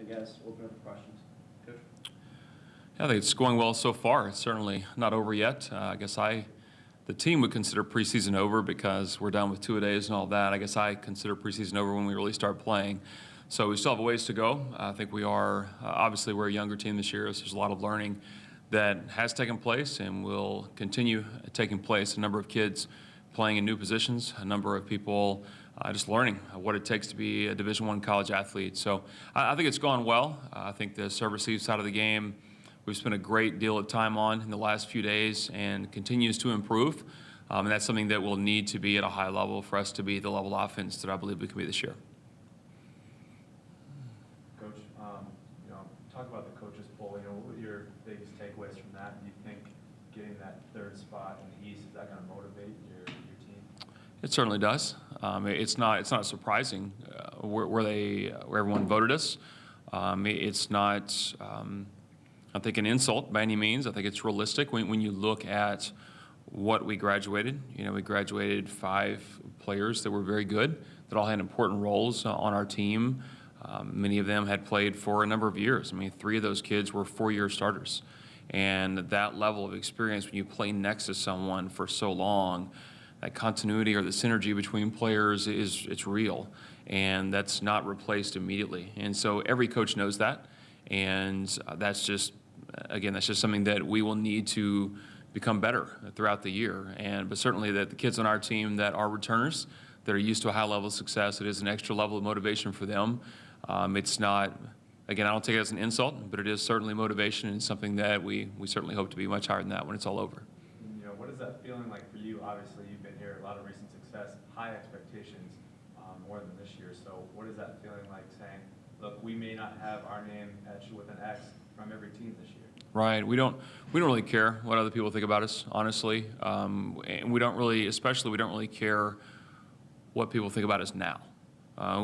guess, open up the questions. Coach? I think it's going well so far. It's certainly not over yet. I guess the team would consider preseason over because we're done with two-a-days and all that. I guess I consider preseason over when we really start playing. So we still have a ways to go. I think we are, obviously we're a younger team this year, so there's a lot of learning that has taken place and will continue taking place. A number of kids playing in new positions, a number of people just learning what it takes to be a Division I college athlete. So I think it's gone well. I think the serve-receive side of the game we've spent a great deal of time on in the last few days and continues to improve. And that's something that will need to be at a high level for us to be the level of offense that I believe we can be this year. Coach, talk about the coaches poll. What are your biggest takeaways from that? Do you think getting that third spot in the East, is that going to motivate your team? It certainly does. It's not surprising where everyone voted us. It's not, I think, an insult by any means. I think it's realistic when you look at what we graduated. We graduated 5 players that were very good, that all had important roles on our team. Many of them had played for a number of years. 3 of those kids were 4-year starters. And that level of experience, when you play next to someone for so long, that continuity or the synergy between players it's real. And that's not replaced immediately. And so every coach knows that. And that's just something that we will need to become better throughout the year. But certainly that the kids on our team that are returners, that are used to a high level of success, it is an extra level of motivation for them. It's not, again, I don't take it as an insult, but it is certainly motivation and something that we certainly hope to be much higher than that when it's all over. What is that feeling like for you? Obviously, you've been here, a lot of recent success, high expectations, more than this year. So what is that feeling like saying, look, we may not have our name etched with an X from every team this year? Right. We don't really care what other people think about us, honestly. And we don't really care what people think about us now.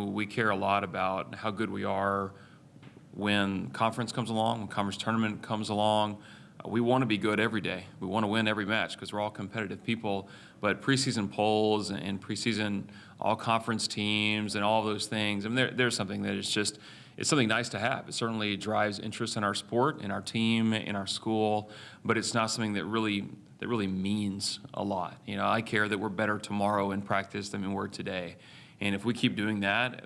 We care a lot about how good we are when conference comes along, when conference tournament comes along. We want to be good every day. We want to win every match because we're all competitive people. But preseason polls and preseason all-conference teams and all those things, there's something that it's something nice to have. It certainly drives interest in our sport, in our team, in our school, but it's not something that really means a lot. I care that we're better tomorrow in practice than we were today. And if we keep doing that,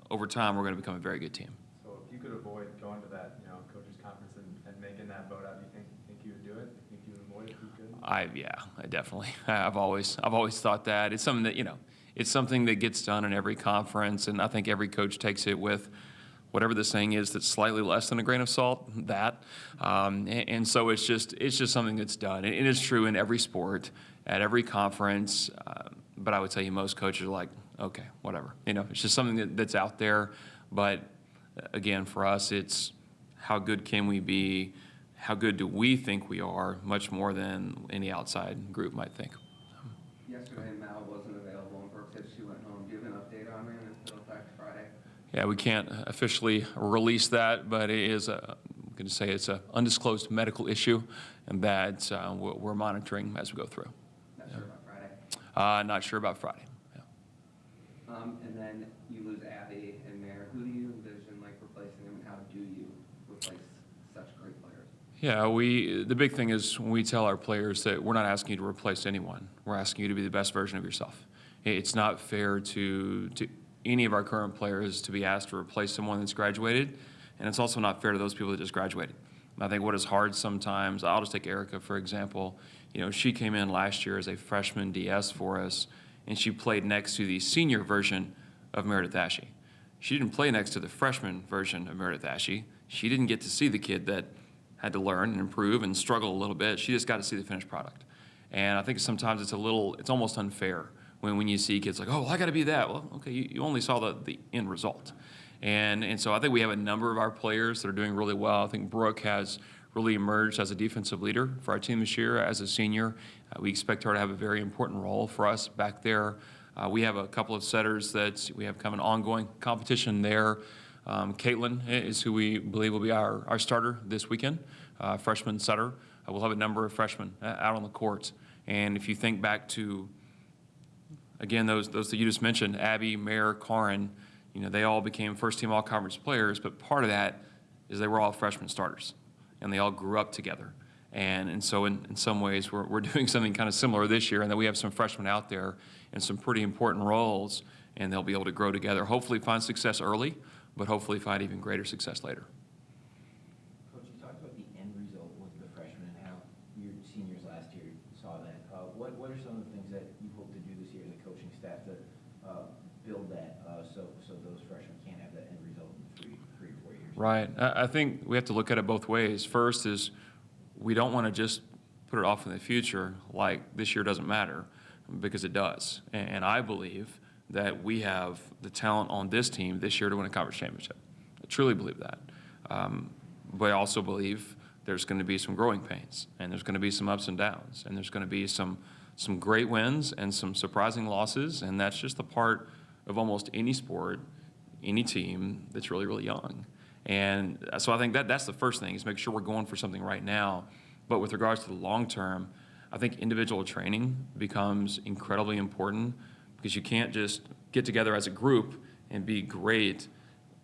over time, we're going to become a very good team. So if you could avoid going to that, coaches conference and making that vote out, do you think you would do it? Do you think you would avoid it if you could? Yeah, I definitely. I've always thought that it's something that it's something that gets done in every conference, and I think every coach takes it with whatever the saying is that's slightly less than a grain of salt. And so it's just something that's done. And it is true in every sport, at every conference. But I would tell you most coaches are like, okay, whatever. It's just something that's out there. But again, for us, it's how good can we be? How good do we think we are? Much more than any outside group might think. Yesterday, Mal wasn't available, and Brooke said she went home. Do you have an update on her, and if it'll affect Friday? Yeah, we can't officially release that, but it is I'm going to say it's an undisclosed medical issue, and that we're monitoring as we go through. Not sure about Friday? Not sure about Friday. Yeah. And then you lose Abby and Mayor. Who do you envision replacing them, and how do you replace such great players? Yeah, the big thing is when we tell our players that we're not asking you to replace anyone. We're asking you to be the best version of yourself. It's not fair to any of our current players to be asked to replace someone that's graduated, and it's also not fair to those people that just graduated. I think what is hard sometimes, I'll just take Erica, for example. She came in last year as a freshman DS for us, and she played next to the senior version of Meredith Ashe. She didn't play next to the freshman version of Meredith Ashe. She didn't get to see the kid that had to learn and improve and struggle a little bit. She just got to see the finished product. And I think sometimes it's almost unfair when you see kids like, oh, well, I got to be that. Well, okay, you only saw the end result. And so I think we have a number of our players that are doing really well. I think Brooke has really emerged as a defensive leader for our team this year as a senior. We expect her to have a very important role for us back there. We have a couple of setters that we have kind of an ongoing competition there. Caitlin is who we believe will be our starter this weekend, freshman setter. We'll have a number of freshmen out on the court. And if you think back to, again, those that you just mentioned, Abby, Mare, Karin, They all became first-team all-conference players, but part of that is they were all freshman starters, and they all grew up together. And so in some ways, we're doing something kind of similar this year, and that we have some freshmen out there in some pretty important roles, and they'll be able to grow together, hopefully find success early, but hopefully find even greater success later. Coach, you talked about the end result with the freshmen and how your seniors last year saw that. What are some of the things that you hope to do this year as a coaching staff to build that so those freshmen can have that end result in 3 or 4 years? Right. I think we have to look at it both ways. First is we don't want to just put it off in the future like this year doesn't matter, because it does. And I believe that we have the talent on this team this year to win a conference championship. I truly believe that. But I also believe there's going to be some growing pains, and there's going to be some ups and downs, and there's going to be some great wins and some surprising losses, and that's just a part of almost any sport, any team that's really, really young. And so I think that's the first thing, is make sure we're going for something right now. But with regards to the long term, I think individual training becomes incredibly important, because you can't just get together as a group and be great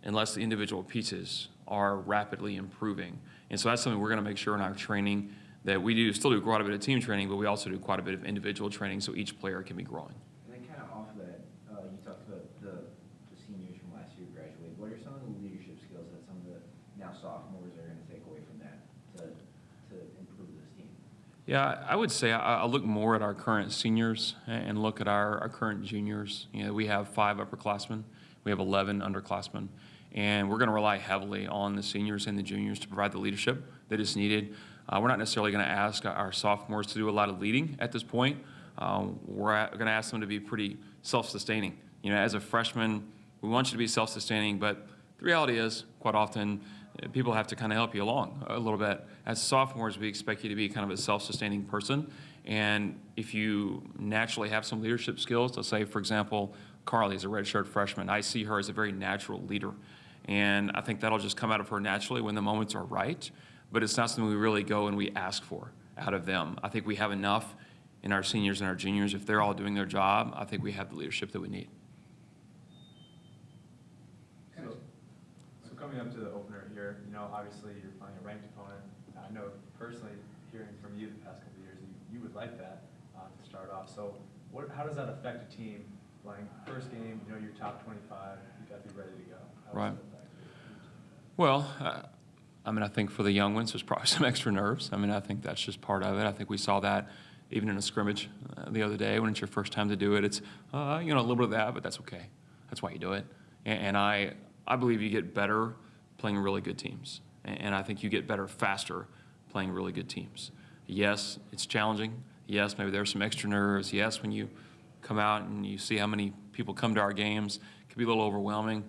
unless the individual pieces are rapidly improving. And so that's something we're going to make sure in our training that we still do quite a bit of team training, but we also do quite a bit of individual training so each player can be growing. And then kind of off of that, you talked about the seniors from last year graduated. What are some of the leadership skills that some of the now sophomores are going to take away from that to improve this team? Yeah, I would say I look more at our current seniors and look at our current juniors. We have 5 upperclassmen. We have 11 underclassmen. And we're going to rely heavily on the seniors and the juniors to provide the leadership that is needed. We're not necessarily going to ask our sophomores to do a lot of leading at this point. We're going to ask them to be pretty self-sustaining. As a freshman, we want you to be self-sustaining, but the reality is, quite often, people have to kind of help you along a little bit. As sophomores, we expect you to be kind of a self-sustaining person. And if you naturally have some leadership skills, let's say, for example, Carly is a redshirt freshman. I see her as a very natural leader. And I think that'll just come out of her naturally when the moments are right. But it's not something we really go and we ask for out of them. I think we have enough in our seniors and our juniors. If they're all doing their job, I think we have the leadership that we need. So coming up to the opener here, obviously you're playing a ranked opponent. I know personally, hearing from you the past couple of years, you would like that to start off. So how does that affect a team playing first game? You're top 25, you got to be ready to go. How does Right. that affect your team? Well, I think for the young ones, there's probably some extra nerves. I think that's just part of it. I think we saw that even in a scrimmage the other day when it's your first time to do it. It's, a little bit of that, but that's okay. That's why you do it. And I believe you get better playing really good teams. And I think you get better faster playing really good teams. Yes, it's challenging. Yes, maybe there's some extra nerves. Yes, when you come out and you see how many people come to our games, it can be a little overwhelming.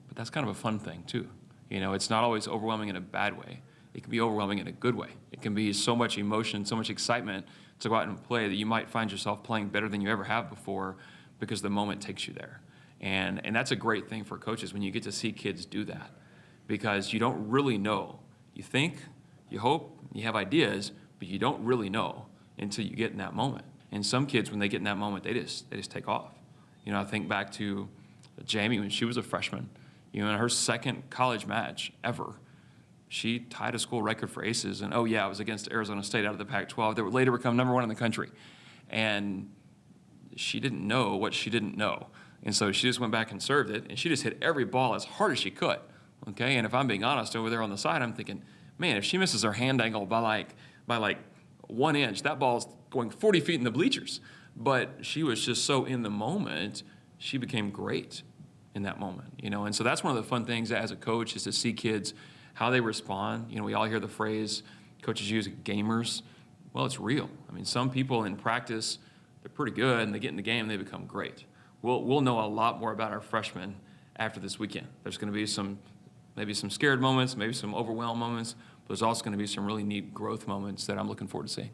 But that's kind of a fun thing, too. It's not always overwhelming in a bad way. It can be overwhelming in a good way. It can be so much emotion, so much excitement to go out and play that you might find yourself playing better than you ever have before because the moment takes you there. And that's a great thing for coaches when you get to see kids do that, because you don't really know. You think, you hope, you have ideas, but you don't really know until you get in that moment. And some kids, when they get in that moment, they just take off. I think back to Jamie when she was a freshman. In her second college match ever, she tied a school record for aces. And, it was against Arizona State out of the Pac-12. They would later become #1 in the country. And she didn't know what she didn't know. And so she just went back and served it, and she just hit every ball as hard as she could. Okay? And if I'm being honest, over there on the side, I'm thinking, man, if she misses her hand angle by like 1 inch, that ball's going 40 feet in the bleachers. But she was just so in the moment, she became great in that moment, And so that's one of the fun things as a coach is to see kids, how they respond. We all hear the phrase coaches use, gamers. Well, it's real. Some people in practice, they're pretty good, and they get in the game, and they become great. We'll know a lot more about our freshmen after this weekend. There's going to be maybe some scared moments, maybe some overwhelmed moments, but there's also going to be some really neat growth moments that I'm looking forward to seeing.